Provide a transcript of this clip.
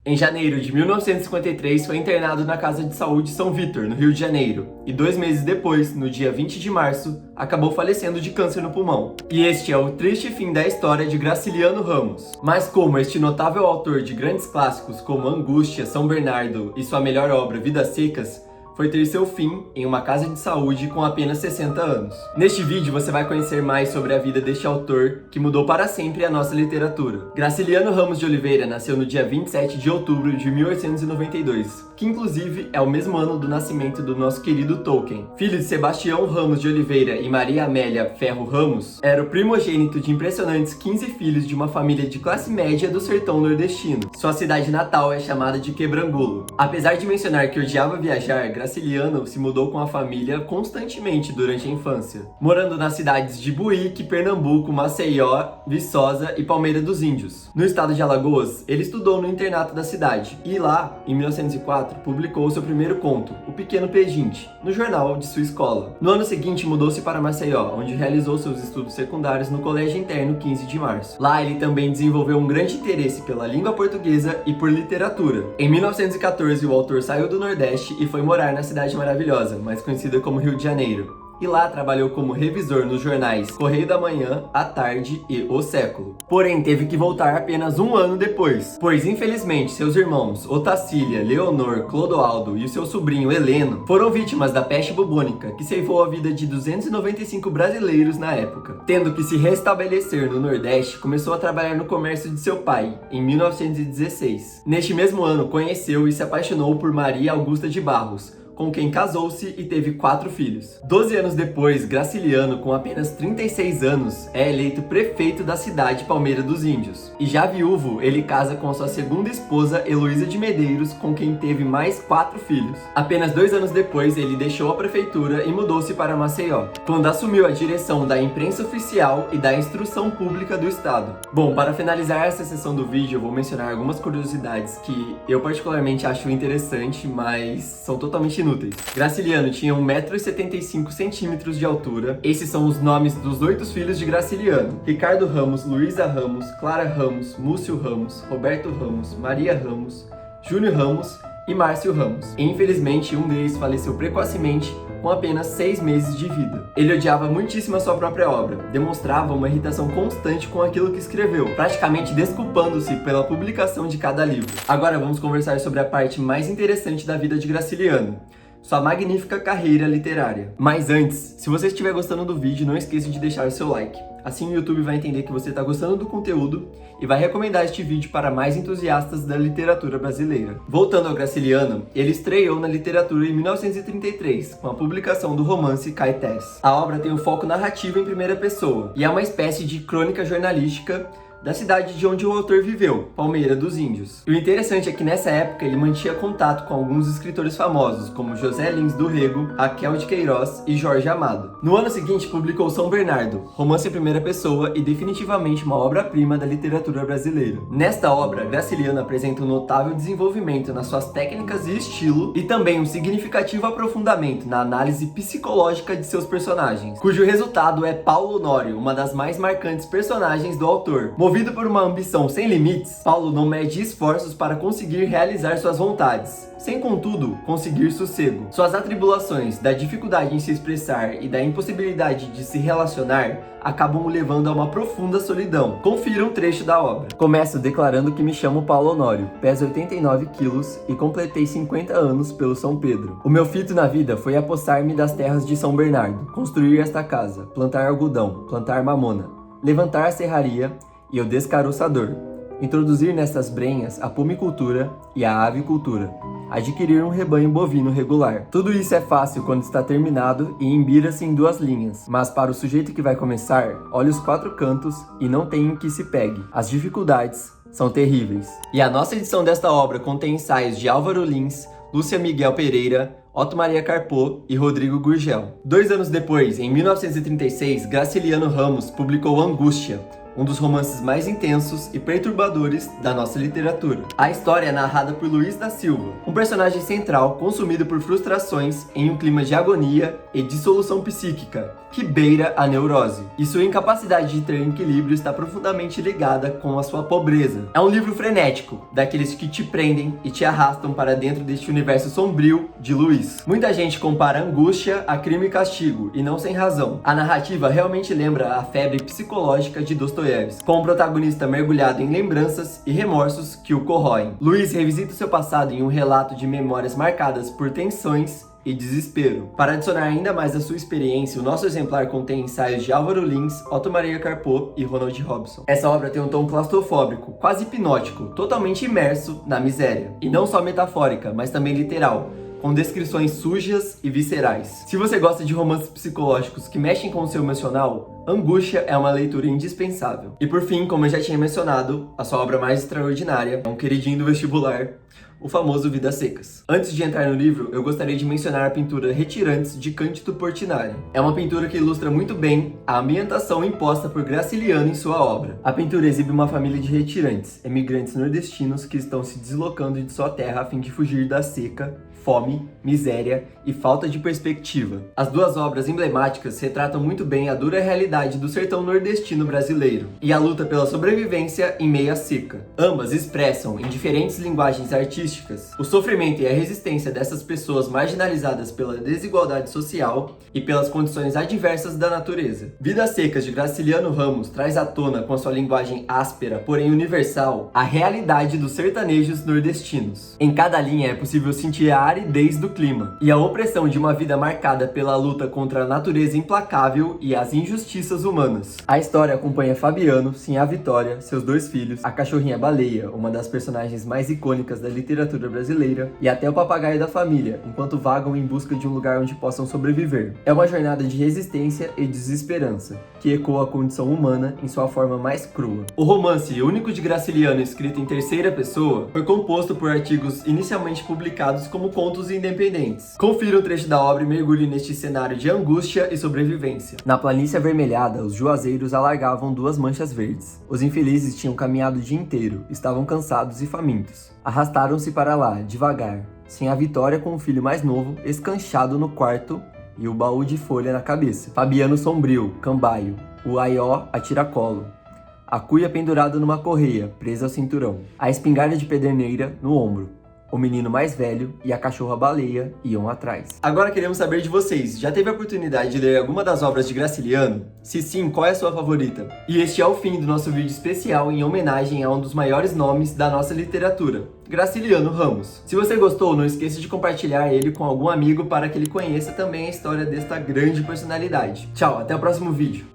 Em janeiro de 1953, foi internado na Casa de Saúde São Vítor, no Rio de Janeiro, e 2 meses depois, no dia 20 de março, acabou falecendo de câncer no pulmão. E este é o triste fim da história de Graciliano Ramos. Mas como este notável autor de grandes clássicos como Angústia, São Bernardo e sua melhor obra Vidas Secas, foi ter seu fim em uma casa de saúde com apenas 60 anos. Neste vídeo você vai conhecer mais sobre a vida deste autor que mudou para sempre a nossa literatura. Graciliano Ramos de Oliveira nasceu no dia 27 de outubro de 1892, que inclusive é o mesmo ano do nascimento do nosso querido Tolkien. Filho de Sebastião Ramos de Oliveira e Maria Amélia Ferro Ramos, era o primogênito de impressionantes 15 filhos de uma família de classe média do sertão nordestino. Sua cidade natal é chamada de Quebrangulo. Apesar de mencionar que odiava viajar, Graciliano se mudou com a família constantemente durante a infância, morando nas cidades de Buíque, Pernambuco, Maceió, Viçosa e Palmeira dos Índios. No estado de Alagoas, ele estudou no internato da cidade e lá, em 1904, publicou seu primeiro conto, O Pequeno Pedinte, no jornal de sua escola. No ano seguinte, mudou-se para Maceió, onde realizou seus estudos secundários no Colégio Interno 15 de Março. Lá, ele também desenvolveu um grande interesse pela língua portuguesa e por literatura. Em 1914, o autor saiu do Nordeste e foi morar na Cidade Maravilhosa, mais conhecida como Rio de Janeiro. E lá trabalhou como revisor nos jornais Correio da Manhã, A Tarde e O Século. Porém, teve que voltar apenas um ano depois, pois infelizmente seus irmãos Otacília, Leonor, Clodoaldo e o seu sobrinho Heleno foram vítimas da peste bubônica, que ceifou a vida de 295 brasileiros na época. Tendo que se restabelecer no Nordeste, começou a trabalhar no comércio de seu pai, em 1916. Neste mesmo ano, conheceu e se apaixonou por Maria Augusta de Barros, com quem casou-se e teve 4 filhos. 12 anos depois, Graciliano, com apenas 36 anos, é eleito prefeito da cidade Palmeira dos Índios. E já viúvo, ele casa com a sua segunda esposa, Heloísa de Medeiros, com quem teve mais 4 filhos. Apenas 2 anos depois, ele deixou a prefeitura e mudou-se para Maceió, quando assumiu a direção da imprensa oficial e da instrução pública do estado. Bom, para finalizar essa sessão do vídeo, eu vou mencionar algumas curiosidades que eu particularmente acho interessante, mas são totalmente inúteis. Graciliano tinha 1,75 m de altura. Esses são os nomes dos 8 filhos de Graciliano: Ricardo Ramos, Luísa Ramos, Clara Ramos, Múcio Ramos, Roberto Ramos, Maria Ramos, Júnior Ramos e Márcio Ramos. Infelizmente, um deles faleceu precocemente com apenas 6 meses de vida. Ele odiava muitíssimo a sua própria obra, demonstrava uma irritação constante com aquilo que escreveu, praticamente desculpando-se pela publicação de cada livro. Agora vamos conversar sobre a parte mais interessante da vida de Graciliano: sua magnífica carreira literária. Mas antes, se você estiver gostando do vídeo, não esqueça de deixar o seu like. Assim o YouTube vai entender que você está gostando do conteúdo e vai recomendar este vídeo para mais entusiastas da literatura brasileira. Voltando ao Graciliano, ele estreou na literatura em 1933, com a publicação do romance Caetés. A obra tem um foco narrativo em primeira pessoa e é uma espécie de crônica jornalística da cidade de onde o autor viveu, Palmeira dos Índios. E o interessante é que nessa época ele mantinha contato com alguns escritores famosos, como José Lins do Rego, Raquel de Queiroz e Jorge Amado. No ano seguinte publicou São Bernardo, romance em primeira pessoa e definitivamente uma obra-prima da literatura brasileira. Nesta obra, Graciliano apresenta um notável desenvolvimento nas suas técnicas e estilo, e também um significativo aprofundamento na análise psicológica de seus personagens, cujo resultado é Paulo Honório, uma das mais marcantes personagens do autor. Movido por uma ambição sem limites, Paulo não mede esforços para conseguir realizar suas vontades, sem contudo conseguir sossego. Suas atribulações, da dificuldade em se expressar e da impossibilidade de se relacionar, acabam o levando a uma profunda solidão. Confira um trecho da obra. Começo declarando que me chamo Paulo Honório, peso 89 quilos e completei 50 anos pelo São Pedro. O meu fito na vida foi apossar-me das terras de São Bernardo, construir esta casa, plantar algodão, plantar mamona, levantar a serraria e o descaroçador, introduzir nestas brenhas a pomicultura e a avicultura, adquirir um rebanho bovino regular. Tudo isso é fácil quando está terminado e embira-se em 2 linhas, mas para o sujeito que vai começar, olhe os 4 cantos e não tem em que se pegue. As dificuldades são terríveis. E a nossa edição desta obra contém ensaios de Álvaro Lins, Lúcia Miguel Pereira, Otto Maria Carpo e Rodrigo Gurgel. 2 anos depois, em 1936, Graciliano Ramos publicou Angústia, um dos romances mais intensos e perturbadores da nossa literatura. A história é narrada por Luiz da Silva, um personagem central consumido por frustrações em um clima de agonia e dissolução psíquica que beira a neurose. E sua incapacidade de ter equilíbrio está profundamente ligada com a sua pobreza. É um livro frenético, daqueles que te prendem e te arrastam para dentro deste universo sombrio de Luiz. Muita gente compara Angústia a Crime e Castigo, e não sem razão. A narrativa realmente lembra a febre psicológica de Dostoiévski, com o protagonista mergulhado em lembranças e remorsos que o corroem. Luiz revisita o seu passado em um relato de memórias marcadas por tensões e desespero. Para adicionar ainda mais à sua experiência, o nosso exemplar contém ensaios de Álvaro Lins, Otto Maria Carpo e Ronald Robson. Essa obra tem um tom claustrofóbico, quase hipnótico, totalmente imerso na miséria. E não só metafórica, mas também literal, com descrições sujas e viscerais. Se você gosta de romances psicológicos que mexem com o seu emocional, Angústia é uma leitura indispensável. E por fim, como eu já tinha mencionado, a sua obra mais extraordinária é um queridinho do vestibular, o famoso Vidas Secas. Antes de entrar no livro, eu gostaria de mencionar a pintura Retirantes, de Cândido Portinari. É uma pintura que ilustra muito bem a ambientação imposta por Graciliano em sua obra. A pintura exibe uma família de retirantes, emigrantes nordestinos que estão se deslocando de sua terra a fim de fugir da seca, fome, miséria e falta de perspectiva. As duas obras emblemáticas retratam muito bem a dura realidade do sertão nordestino brasileiro e a luta pela sobrevivência em meio à seca. Ambas expressam, em diferentes linguagens artísticas, o sofrimento e a resistência dessas pessoas marginalizadas pela desigualdade social e pelas condições adversas da natureza. Vidas Secas, de Graciliano Ramos, traz à tona, com a sua linguagem áspera, porém universal, a realidade dos sertanejos nordestinos. Em cada linha é possível sentir a aridez do clima e a opressão de uma vida marcada pela luta contra a natureza implacável e as injustiças humanas. A história acompanha Fabiano, Sinhá Vitória, seus 2 filhos, a cachorrinha Baleia, uma das personagens mais icônicas da literatura brasileira, e até o papagaio da família, enquanto vagam em busca de um lugar onde possam sobreviver. É uma jornada de resistência e desesperança, que ecoa a condição humana em sua forma mais crua. O romance, único de Graciliano escrito em terceira pessoa, foi composto por artigos inicialmente publicados como contos independentes. Confira um trecho da obra e mergulhe neste cenário de angústia e sobrevivência. Na planície avermelhada, os juazeiros alargavam 2 manchas verdes. Os infelizes tinham caminhado o dia inteiro, estavam cansados e famintos. Arrastaram-se para lá, devagar, sem a Vitória com o filho mais novo, escanchado no quarto e o baú de folha na cabeça. Fabiano sombrio, cambaio, o aió a tiracolo, a cuia pendurada numa correia, presa ao cinturão, a espingarda de pederneira no ombro. O menino mais velho e a cachorra baleia iam atrás. Agora queremos saber de vocês, já teve a oportunidade de ler alguma das obras de Graciliano? Se sim, qual é a sua favorita? E este é o fim do nosso vídeo especial em homenagem a um dos maiores nomes da nossa literatura, Graciliano Ramos. Se você gostou, não esqueça de compartilhar ele com algum amigo para que ele conheça também a história desta grande personalidade. Tchau, até o próximo vídeo.